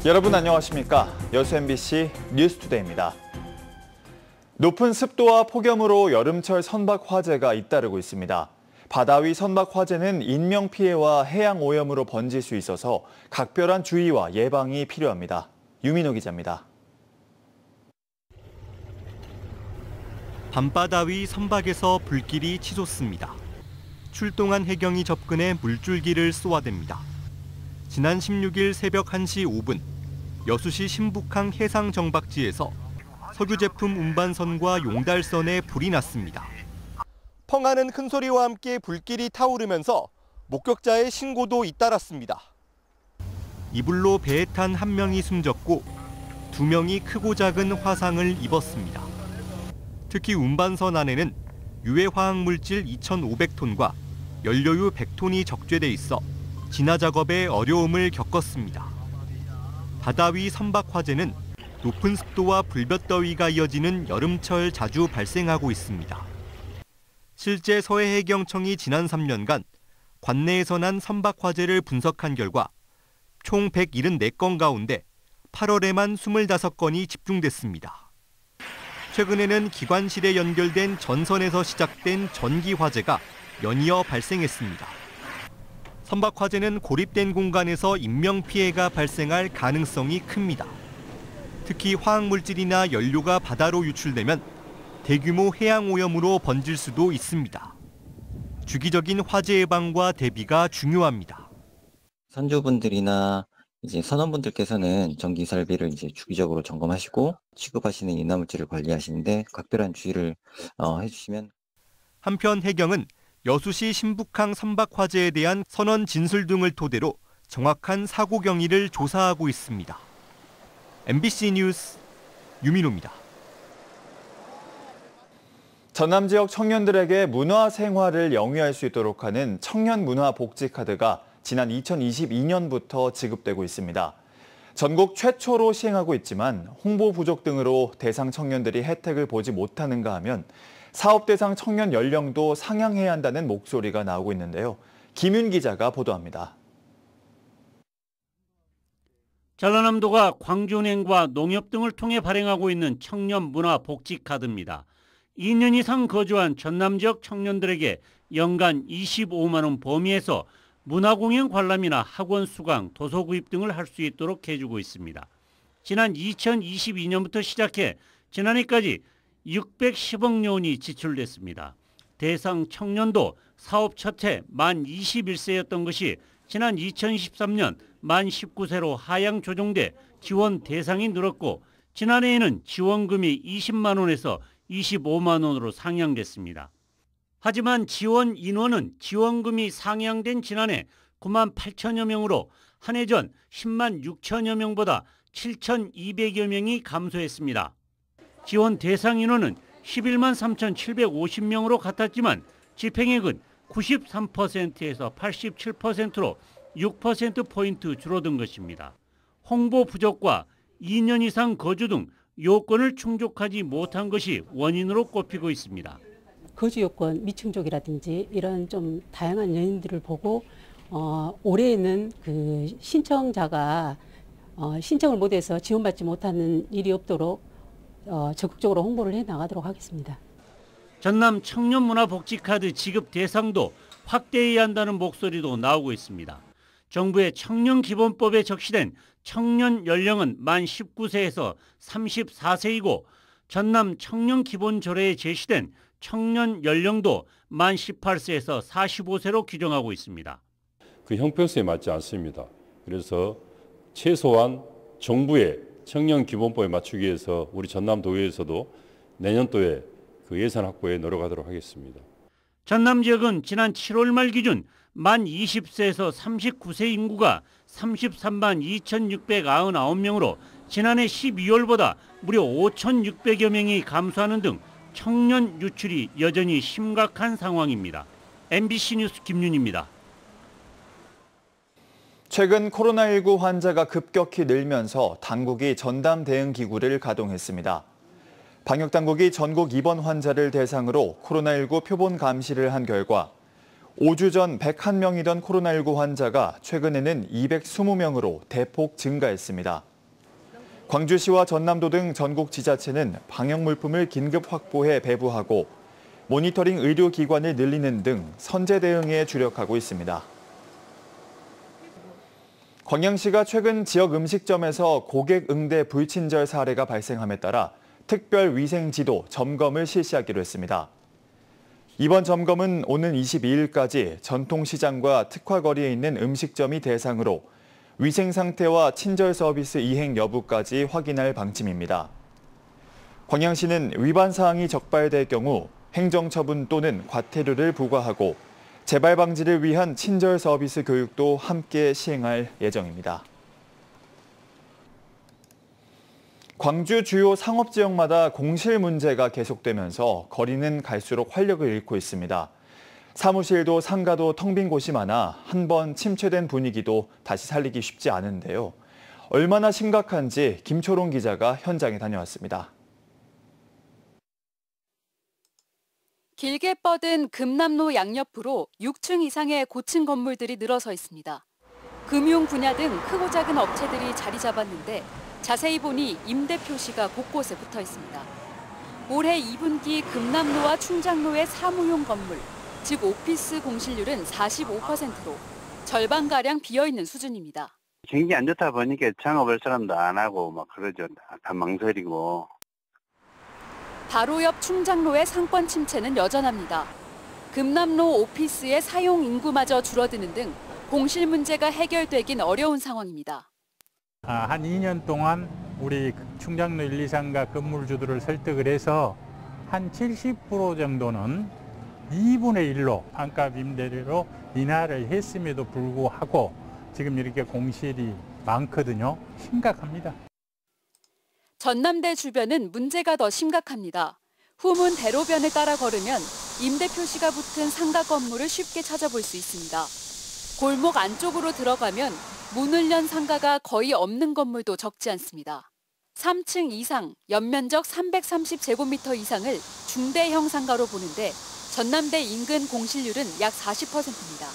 여러분 안녕하십니까? 여수 MBC 뉴스투데이입니다. 높은 습도와 폭염으로 여름철 선박 화재가 잇따르고 있습니다. 바다 위 선박 화재는 인명피해와 해양 오염으로 번질 수 있어서 각별한 주의와 예방이 필요합니다. 유민호 기자입니다. 밤바다 위 선박에서 불길이 치솟습니다. 출동한 해경이 접근해 물줄기를 쏘아댑니다. 지난 16일 새벽 1시 5분, 여수시 신북항 해상정박지에서 석유 제품 운반선과 용달선에 불이 났습니다. 펑하는 큰 소리와 함께 불길이 타오르면서 목격자의 신고도 잇따랐습니다. 이불로 배에 탄 한 명이 숨졌고 2명이 크고 작은 화상을 입었습니다. 특히 운반선 안에는 유해 화학물질 2,500톤과 연료유 100톤이 적재돼 있어 진화 작업에 어려움을 겪었습니다. 바다 위 선박 화재는 높은 습도와 불볕더위가 이어지는 여름철 자주 발생하고 있습니다. 실제 서해해경청이 지난 3년간 관내에서 난 선박 화재를 분석한 결과 총 174건 가운데 8월에만 25건이 집중됐습니다. 최근에는 기관실에 연결된 전선에서 시작된 전기 화재가 연이어 발생했습니다. 선박 화재는 고립된 공간에서 인명피해가 발생할 가능성이 큽니다. 특히 화학물질이나 연료가 바다로 유출되면 대규모 해양 오염으로 번질 수도 있습니다. 주기적인 화재 예방과 대비가 중요합니다. 선주분들이나 선원분들께서는 전기 설비를 주기적으로 점검하시고 취급하시는 인화물질을 관리하시는데 각별한 주의를 해주시면. 한편 해경은 여수시 신북항 선박 화재에 대한 선원 진술 등을 토대로 정확한 사고 경위를 조사하고 있습니다. MBC 뉴스 유민호입니다. 전남 지역 청년들에게 문화 생활을 영위할 수 있도록 하는 청년 문화 복지 카드가 지난 2022년부터 지급되고 있습니다. 전국 최초로 시행하고 있지만 홍보 부족 등으로 대상 청년들이 혜택을 보지 못하는가 하면 사업 대상 청년 연령도 상향해야 한다는 목소리가 나오고 있는데요. 김윤 기자가 보도합니다. 전라남도가 광주은행과 농협 등을 통해 발행하고 있는 청년 문화 복지 카드입니다. 2년 이상 거주한 전남 지역 청년들에게 연간 25만 원 범위에서 문화공연 관람이나 학원 수강, 도서 구입 등을 할 수 있도록 해주고 있습니다. 지난 2022년부터 시작해 지난해까지 610억 원이 지출됐습니다. 대상 청년도 사업 첫 해 만 21세였던 것이 지난 2023년 만 19세로 하향 조정돼 지원 대상이 늘었고 지난해에는 지원금이 20만 원에서 25만 원으로 상향됐습니다. 하지만 지원 인원은 지원금이 상향된 지난해 9만 8천여 명으로 한 해 전 10만 6천여 명보다 7,200여 명이 감소했습니다. 지원 대상 인원은 11만 3,750명으로 같았지만 집행액은 93%에서 87%로 6%포인트 줄어든 것입니다. 홍보 부족과 2년 이상 거주 등 요건을 충족하지 못한 것이 원인으로 꼽히고 있습니다. 거주 요건 미충족이라든지 이런 좀 다양한 요인들을 보고 올해에는 그 신청자가 신청을 못해서 지원받지 못하는 일이 없도록 적극적으로 홍보를 해 나가도록 하겠습니다. 전남 청년문화복지카드 지급 대상도 확대해야 한다는 목소리도 나오고 있습니다. 정부의 청년기본법에 적시된 청년 연령은 만 19세에서 34세이고 전남 청년기본조례에 제시된 청년 연령도 만 18세에서 45세로 규정하고 있습니다. 그 형평성에 맞지 않습니다. 그래서 최소한 정부의 청년기본법에 맞추기 위해서 우리 전남도의회에서도 내년도에 그 예산 확보에 노력하도록 하겠습니다. 전남 지역은 지난 7월 말 기준 만 20세에서 39세 인구가 33만 2,699명으로 지난해 12월보다 무려 5,600여 명이 감소하는 등 청년 유출이 여전히 심각한 상황입니다. MBC 뉴스 김윤입니다. 최근 코로나19 환자가 급격히 늘면서 당국이 전담 대응 기구를 가동했습니다. 방역당국이 전국 입원 환자를 대상으로 코로나19 표본 감시를 한 결과 5주 전 101명이던 코로나19 환자가 최근에는 220명으로 대폭 증가했습니다. 광주시와 전남도 등 전국 지자체는 방역 물품을 긴급 확보해 배부하고 모니터링 의료기관을 늘리는 등 선제 대응에 주력하고 있습니다. 광양시가 최근 지역 음식점에서 고객 응대 불친절 사례가 발생함에 따라 특별 위생지도 점검을 실시하기로 했습니다. 이번 점검은 오는 22일까지 전통시장과 특화거리에 있는 음식점이 대상으로 위생 상태와 친절 서비스 이행 여부까지 확인할 방침입니다. 광양시는 위반 사항이 적발될 경우 행정처분 또는 과태료를 부과하고 재발 방지를 위한 친절 서비스 교육도 함께 시행할 예정입니다. 광주 주요 상업지역마다 공실 문제가 계속되면서 거리는 갈수록 활력을 잃고 있습니다. 사무실도 상가도 텅 빈 곳이 많아 한 번 침체된 분위기도 다시 살리기 쉽지 않은데요. 얼마나 심각한지 김초롱 기자가 현장에 다녀왔습니다. 길게 뻗은 금남로 양옆으로 6층 이상의 고층 건물들이 늘어서 있습니다. 금융 분야 등 크고 작은 업체들이 자리 잡았는데 자세히 보니 임대 표시가 곳곳에 붙어 있습니다. 올해 2분기 금남로와 충장로의 사무용 건물, 즉 오피스 공실률은 45%로 절반가량 비어있는 수준입니다. 경기 안 좋다 보니까 창업할 사람도 안 하고 막 그러죠. 다 망설이고. 바로 옆 충장로의 상권 침체는 여전합니다. 금남로 오피스의 사용 인구마저 줄어드는 등 공실 문제가 해결되긴 어려운 상황입니다. 한 2년 동안 우리 충장로 1, 2상가 건물주들을 설득을 해서 한 70% 정도는 2분의 1로 반값 임대료로 인하를 했음에도 불구하고 지금 이렇게 공실이 많거든요. 심각합니다. 전남대 주변은 문제가 더 심각합니다. 후문 대로변을 따라 걸으면 임대 표시가 붙은 상가 건물을 쉽게 찾아볼 수 있습니다. 골목 안쪽으로 들어가면 문을 연 상가가 거의 없는 건물도 적지 않습니다. 3층 이상, 연면적 330제곱미터 이상을 중대형 상가로 보는데 전남대 인근 공실률은 약 40%입니다.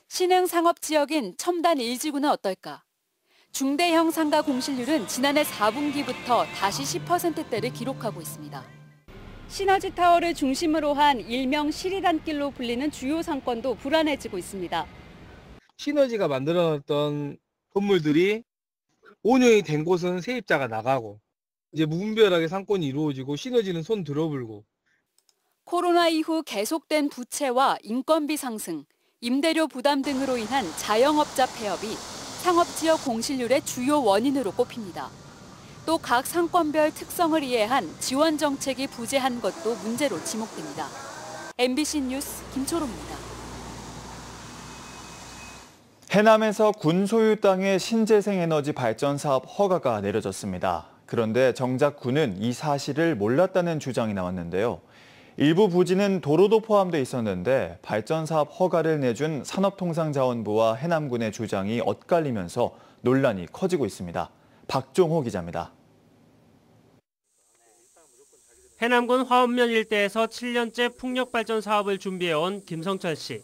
신흥 상업지역인 첨단 1지구는 어떨까? 중대형 상가 공실률은 지난해 4분기부터 다시 10%대를 기록하고 있습니다. 시너지타워를 중심으로 한 일명 시리단길로 불리는 주요 상권도 불안해지고 있습니다. 시너지가 만들어놨던 건물들이 운영이 된 곳은 세입자가 나가고 이제 무분별하게 상권이 이루어지고 시너지는 손 들어불고. 코로나 이후 계속된 부채와 인건비 상승, 임대료 부담 등으로 인한 자영업자 폐업이 상업지역 공실률의 주요 원인으로 꼽힙니다. 또 각 상권별 특성을 이해한 지원 정책이 부재한 것도 문제로 지목됩니다. MBC 뉴스 김초롱입니다. 해남에서 군 소유 땅의 신재생에너지 발전 사업 허가가 내려졌습니다. 그런데 정작 군은 이 사실을 몰랐다는 주장이 나왔는데요. 일부 부지는 도로도 포함돼 있었는데 발전 사업 허가를 내준 산업통상자원부와 해남군의 주장이 엇갈리면서 논란이 커지고 있습니다. 박종호 기자입니다. 해남군 화엄면 일대에서 7년째 풍력발전 사업을 준비해온 김성철 씨.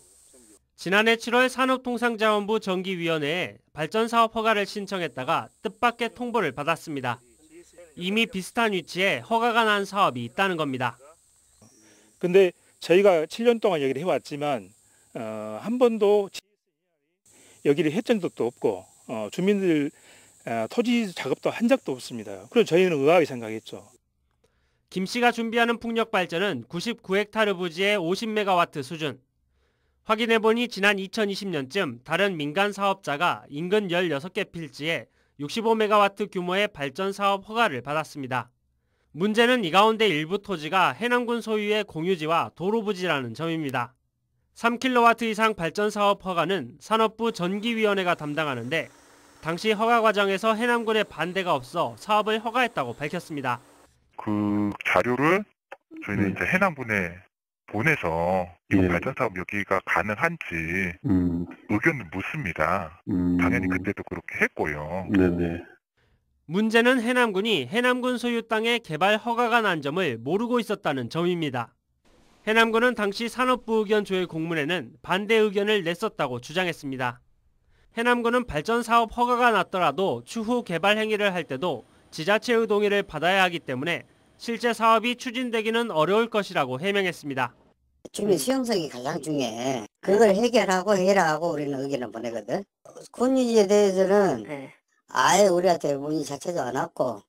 지난해 7월 산업통상자원부 정기위원회에 발전사업 허가를 신청했다가 뜻밖의 통보를 받았습니다. 이미 비슷한 위치에 허가가 난 사업이 있다는 겁니다. 근데 저희가 7년 동안 여기를 해왔지만 한 번도 여기를 했던 적도 없고 주민들 토지 작업도 한 적도 없습니다. 그래서 저희는 의아하게 생각했죠. 김 씨가 준비하는 풍력발전은 99헥타르 부지의 50메가와트 수준. 확인해보니 지난 2020년쯤 다른 민간 사업자가 인근 16개 필지에 65메가와트 규모의 발전 사업 허가를 받았습니다. 문제는 이 가운데 일부 토지가 해남군 소유의 공유지와 도로부지라는 점입니다. 3kW 이상 발전 사업 허가는 산업부 전기위원회가 담당하는데 당시 허가 과정에서 해남군의 반대가 없어 사업을 허가했다고 밝혔습니다. 그 자료를 저희는 이제 해남군에 보내서 이 발전 사업 여기가 가능한지 의견을 묻습니다. 당연히 그때도 그렇게 했고요. 네네. 문제는 해남군이 해남군 소유 땅에 개발 허가가 난 점을 모르고 있었다는 점입니다. 해남군은 당시 산업부 의견 조회 공문에는 반대 의견을 냈었다고 주장했습니다. 해남군은 발전 사업 허가가 났더라도 추후 개발 행위를 할 때도 지자체의 동의를 받아야 하기 때문에 실제 사업이 추진되기는 어려울 것이라고 해명했습니다. 주민 수용성이 가장 중요해. 그걸 해결하고 해라고 우리는 의견을 보내거든. 군유지에 대해서는 아예 우리한테 문의 자체도 안 왔고.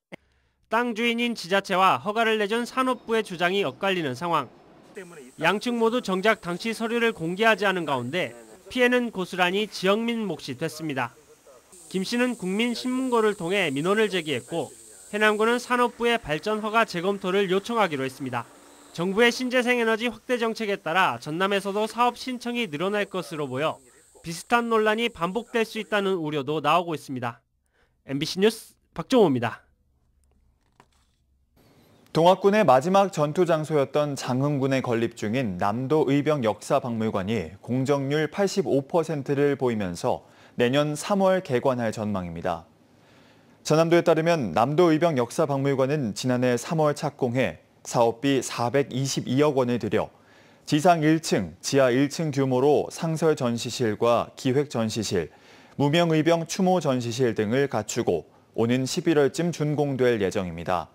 땅 주인인 지자체와 허가를 내준 산업부의 주장이 엇갈리는 상황. 양측 모두 정작 당시 서류를 공개하지 않은 가운데 피해는 고스란히 지역민 몫이 됐습니다. 김 씨는 국민신문고를 통해 민원을 제기했고 해남군은 산업부의 발전 허가 재검토를 요청하기로 했습니다. 정부의 신재생에너지 확대 정책에 따라 전남에서도 사업 신청이 늘어날 것으로 보여 비슷한 논란이 반복될 수 있다는 우려도 나오고 있습니다. MBC 뉴스 박종호입니다. 동학군의 마지막 전투 장소였던 장흥군에 건립 중인 남도 의병 역사박물관이 공정률 85%를 보이면서 내년 3월 개관할 전망입니다. 전남도에 따르면 남도 의병 역사박물관은 지난해 3월 착공해 사업비 422억 원을 들여 지상 1층, 지하 1층 규모로 상설 전시실과 기획 전시실, 무명 의병 추모 전시실 등을 갖추고 오는 11월쯤 준공될 예정입니다.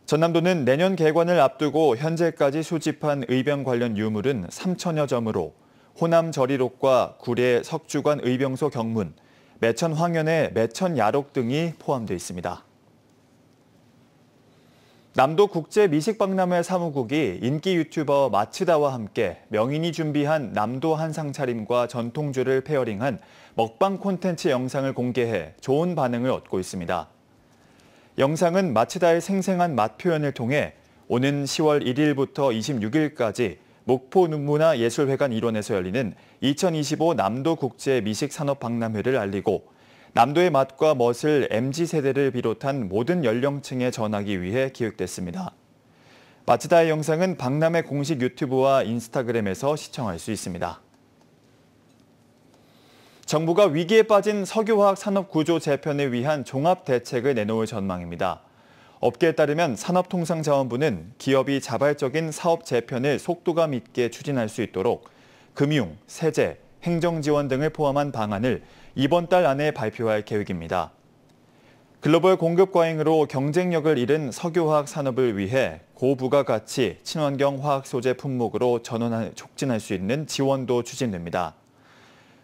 전남도는 내년 개관을 앞두고 현재까지 수집한 의병 관련 유물은 3천여 점으로 호남 저리록과 구례 석주관 의병소 경문, 매천 황현의 매천 야록 등이 포함되어 있습니다. 남도 국제 미식박람회 사무국이 인기 유튜버 마츠다와 함께 명인이 준비한 남도 한상 차림과 전통주를 페어링한 먹방 콘텐츠 영상을 공개해 좋은 반응을 얻고 있습니다. 영상은 마츠다의 생생한 맛 표현을 통해 오는 10월 1일부터 26일까지 목포문화예술회관 일원에서 열리는 2025 남도 국제 미식산업박람회를 알리고 남도의 맛과 멋을 MZ세대를 비롯한 모든 연령층에 전하기 위해 기획됐습니다. 마츠다의 영상은 박람회 공식 유튜브와 인스타그램에서 시청할 수 있습니다. 정부가 위기에 빠진 석유화학 산업 구조 재편을 위한 종합 대책을 내놓을 전망입니다. 업계에 따르면 산업통상자원부는 기업이 자발적인 사업 재편을 속도감 있게 추진할 수 있도록 금융, 세제, 행정지원 등을 포함한 방안을 이번 달 안에 발표할 계획입니다. 글로벌 공급 과잉으로 경쟁력을 잃은 석유화학 산업을 위해 고부가가치 친환경 화학 소재 품목으로 전환을 촉진할 수 있는 지원도 추진됩니다.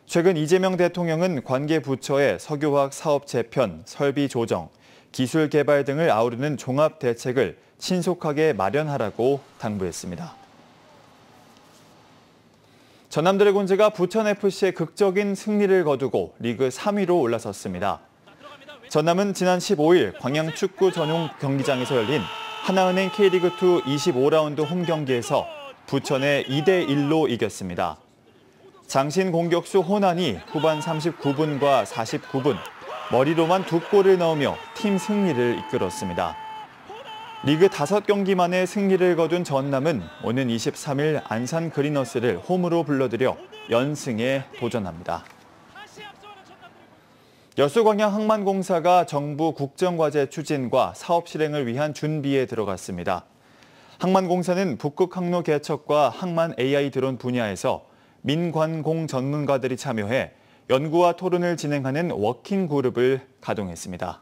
최근 이재명 대통령은 관계 부처에 석유화학 사업 재편, 설비 조정, 기술 개발 등을 아우르는 종합 대책을 신속하게 마련하라고 당부했습니다. 전남 드래곤즈가 부천FC의 극적인 승리를 거두고 리그 3위로 올라섰습니다. 전남은 지난 15일 광양 축구 전용 경기장에서 열린 하나은행 K리그2 25라운드 홈 경기에서 부천에 2대1로 이겼습니다. 장신 공격수 호난이 후반 39분과 49분 머리로만 2골을 넣으며 팀 승리를 이끌었습니다. 리그 5경기 만에 승리를 거둔 전남은 오는 23일 안산 그리너스를 홈으로 불러들여 연승에 도전합니다. 여수광양 항만공사가 정부 국정과제 추진과 사업 실행을 위한 준비에 들어갔습니다. 항만공사는 북극 항로 개척과 항만 AI 드론 분야에서 민관공 전문가들이 참여해 연구와 토론을 진행하는 워킹 그룹을 가동했습니다.